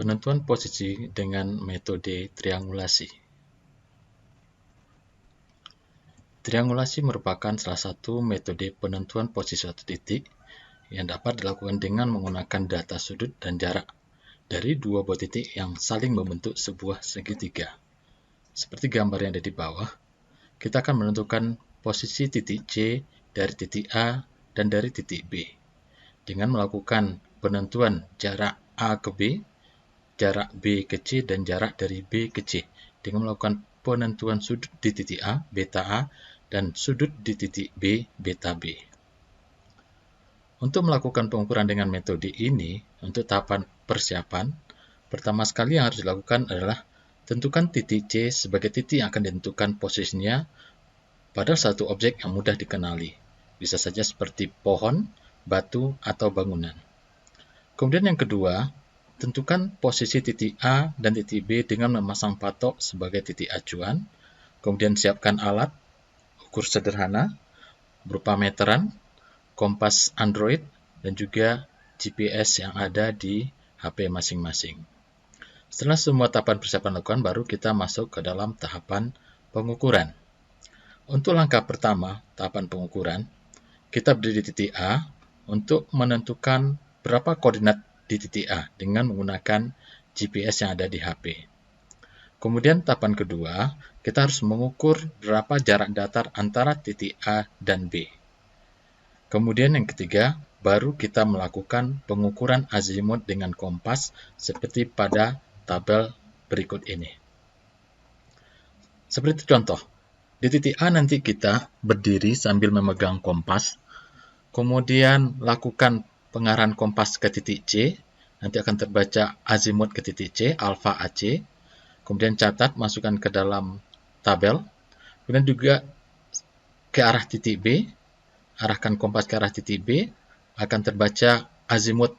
Penentuan posisi dengan metode triangulasi. Triangulasi merupakan salah satu metode penentuan posisi suatu titik yang dapat dilakukan dengan menggunakan data sudut dan jarak dari dua buah titik yang saling membentuk sebuah segitiga. Seperti gambar yang ada di bawah, kita akan menentukan posisi titik C dari titik A dan dari titik B dengan melakukan penentuan jarak A ke B, jarak B ke C, dan jarak dari B ke C dengan melakukan penentuan sudut di titik A, beta A, dan sudut di titik B, beta B. Untuk melakukan pengukuran dengan metode ini, untuk tahapan persiapan, pertama sekali yang harus dilakukan adalah tentukan titik C sebagai titik yang akan ditentukan posisinya pada satu objek yang mudah dikenali. Bisa saja seperti pohon, batu, atau bangunan. Kemudian yang kedua, tentukan posisi titik A dan titik B dengan memasang patok sebagai titik acuan. Kemudian siapkan alat ukur sederhana berupa meteran, kompas Android, dan juga GPS yang ada di HP masing-masing. Setelah semua tahapan persiapan dilakukan, baru kita masuk ke dalam tahapan pengukuran. Untuk langkah pertama, tahapan pengukuran, kita berdiri di titik A untuk menentukan berapa koordinat di titik A dengan menggunakan GPS yang ada di HP. Kemudian tahapan kedua, kita harus mengukur berapa jarak datar antara titik A dan B. Kemudian yang ketiga, baru kita melakukan pengukuran azimut dengan kompas seperti pada tabel berikut ini. Seperti contoh, di titik A nanti kita berdiri sambil memegang kompas, kemudian lakukan pengarahan kompas ke titik C, nanti akan terbaca azimut ke titik C, alfa AC, kemudian catat, masukkan ke dalam tabel, kemudian juga ke arah titik B, arahkan kompas ke arah titik B, akan terbaca azimut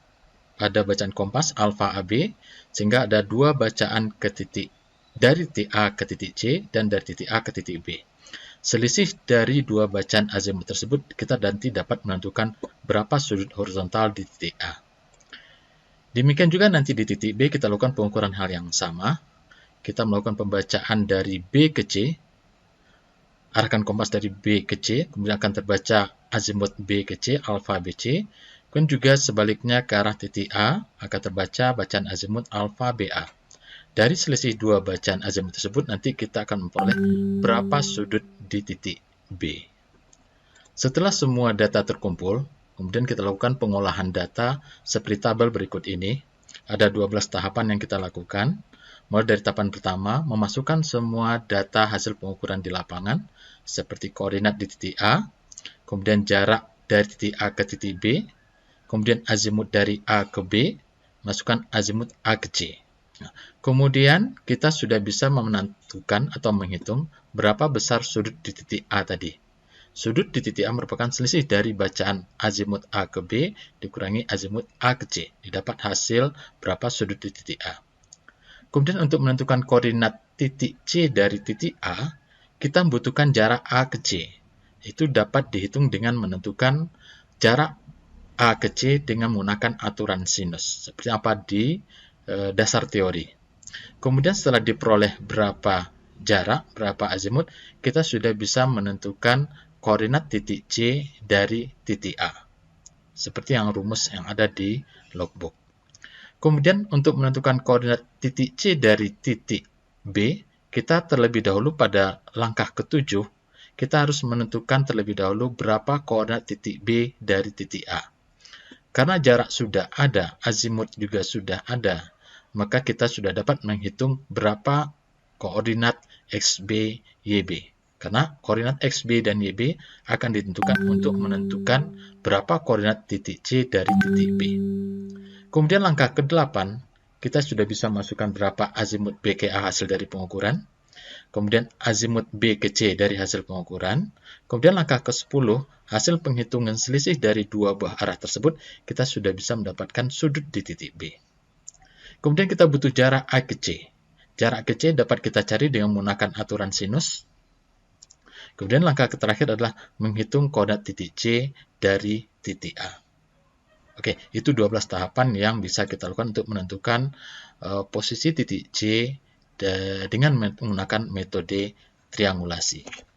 pada bacaan kompas, alfa AB, sehingga ada dua bacaan ke titik, dari titik A ke titik C, dan dari titik A ke titik B. Selisih dari dua bacaan azimut tersebut, kita nanti dapat menentukan berapa sudut horizontal di titik A. Demikian juga nanti di titik B, kita lakukan pengukuran hal yang sama. Kita melakukan pembacaan dari B ke C, arahkan kompas dari B ke C, kemudian akan terbaca azimut B ke C, alfa BC, kemudian juga sebaliknya ke arah titik A, akan terbaca bacaan azimut alfa BA. Dari selisih dua bacaan azimut tersebut, nanti kita akan memperoleh berapa sudut di titik B. Setelah semua data terkumpul, kemudian kita lakukan pengolahan data seperti tabel berikut ini. Ada 12 tahapan yang kita lakukan. Mulai dari tahapan pertama, memasukkan semua data hasil pengukuran di lapangan, seperti koordinat di titik A, kemudian jarak dari titik A ke titik B, kemudian azimut dari A ke B, masukkan azimut A ke C. Nah, kemudian kita sudah bisa menentukan atau menghitung berapa besar sudut di titik A tadi. Sudut di titik A merupakan selisih dari bacaan azimut A ke B dikurangi azimut A ke C. Didapat hasil berapa sudut di titik A. Kemudian untuk menentukan koordinat titik C dari titik A, kita membutuhkan jarak A ke C. Itu dapat dihitung dengan menentukan jarak A ke C dengan menggunakan aturan sinus. Seperti apa di dasar teori. Kemudian setelah diperoleh berapa jarak, berapa azimut, kita sudah bisa menentukan koordinat titik C dari titik A. Seperti yang rumus yang ada di logbook. Kemudian untuk menentukan koordinat titik C dari titik B, kita terlebih dahulu pada langkah ketujuh, kita harus menentukan terlebih dahulu berapa koordinat titik B dari titik A. Karena jarak sudah ada, azimut juga sudah ada, maka kita sudah dapat menghitung berapa koordinat XB, YB. Karena koordinat XB dan YB akan ditentukan untuk menentukan berapa koordinat titik C dari titik B. Kemudian langkah ke-8, kita sudah bisa masukkan berapa azimut B ke A hasil dari pengukuran. Kemudian azimut B ke C dari hasil pengukuran. Kemudian langkah ke-10, hasil penghitungan selisih dari dua buah arah tersebut, kita sudah bisa mendapatkan sudut di titik B. Kemudian kita butuh jarak A ke C. Jarak ke C dapat kita cari dengan menggunakan aturan sinus. Kemudian langkah terakhir adalah menghitung koordinat titik C dari titik A. Oke, itu 12 tahapan yang bisa kita lakukan untuk menentukan posisi titik C dengan menggunakan metode triangulasi.